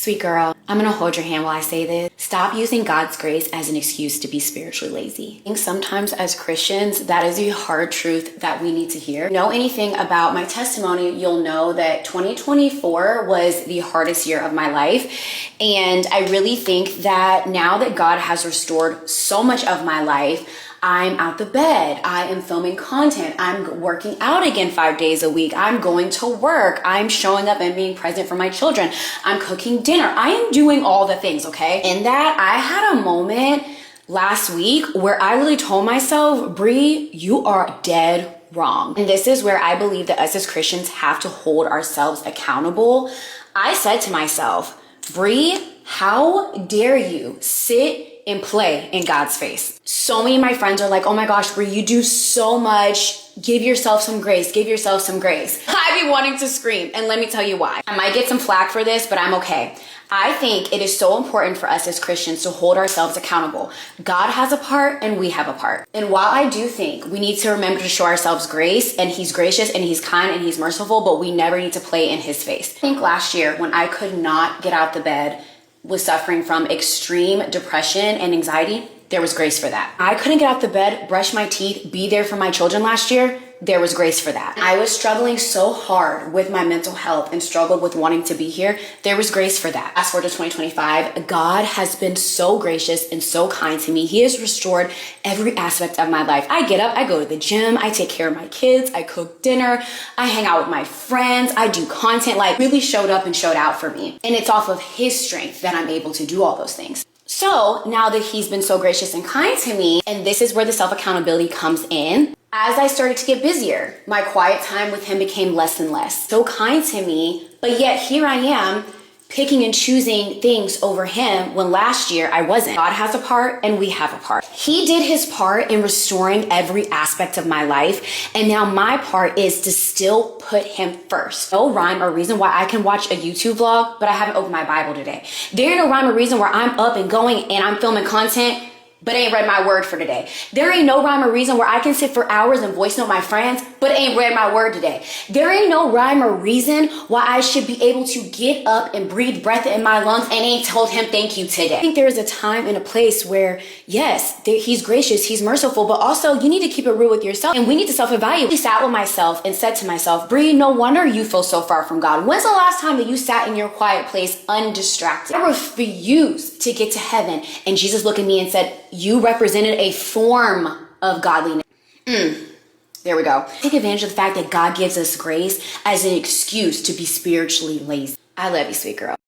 Sweet girl, I'm gonna hold your hand while I say this. Stop using God's grace as an excuse to be spiritually lazy. I think sometimes as Christians, that is a hard truth that we need to hear. Know anything about my testimony, you'll know that 2024 was the hardest year of my life. And I really think that now that God has restored so much of my life, I'm out the bed. I am filming content. I'm working out again 5 days a week. I'm going to work. I'm showing up and being present for my children. I'm cooking dinner. I am doing all the things, okay? In that, I had a moment last week where I really told myself, Bree, you are dead wrong. And this is where I believe that us as Christians have to hold ourselves accountable. I said to myself, Bree, how dare you sit and play in God's face? So many of my friends are like, oh my gosh, Bree, you do so much. Give yourself some grace. Give yourself some grace. I be wanting to scream. And let me tell you why. I might get some flack for this, but I'm okay. I think it is so important for us as Christians to hold ourselves accountable. God has a part and we have a part. And while I do think we need to remember to show ourselves grace, and he's gracious and he's kind and he's merciful, but we never need to play in his face. I think last year when I could not get out the bed, was suffering from extreme depression and anxiety, there was grace for that. I couldn't get out the bed, brush my teeth, be there for my children last year. There was grace for that. I was struggling so hard with my mental health and struggled with wanting to be here. There was grace for that. Fast forward to 2025, God has been so gracious and so kind to me. He has restored every aspect of my life. I get up, I go to the gym, I take care of my kids, I cook dinner, I hang out with my friends, I do content, like really showed up and showed out for me. And it's off of his strength that I'm able to do all those things. So now that he's been so gracious and kind to me, and this is where the self-accountability comes in, as I started to get busier, my quiet time with him became less and less. So kind to me, but yet here I am picking and choosing things over him when last year I wasn't. God has a part and we have a part. He did his part in restoring every aspect of my life, and now my part is to still put him first. No rhyme or reason why I can watch a YouTube vlog, but I haven't opened my Bible today. There ain't no rhyme or reason where I'm up and going and I'm filming content, but ain't read my word for today. There ain't no rhyme or reason where I can sit for hours and voice note my friends, but ain't read my word today. There ain't no rhyme or reason why I should be able to get up and breathe breath in my lungs and ain't told him thank you today. I think there is a time and a place where, yes, he's gracious, he's merciful, but also you need to keep it real with yourself, and we need to self-evaluate. I sat with myself and said to myself, Bree, no wonder you feel so far from God. When's the last time that you sat in your quiet place undistracted? I refuse to get to heaven and Jesus looked at me and said, you represented a form of godliness. There we go. Take advantage of the fact that God gives us grace as an excuse to be spiritually lazy. I love you, sweet girl.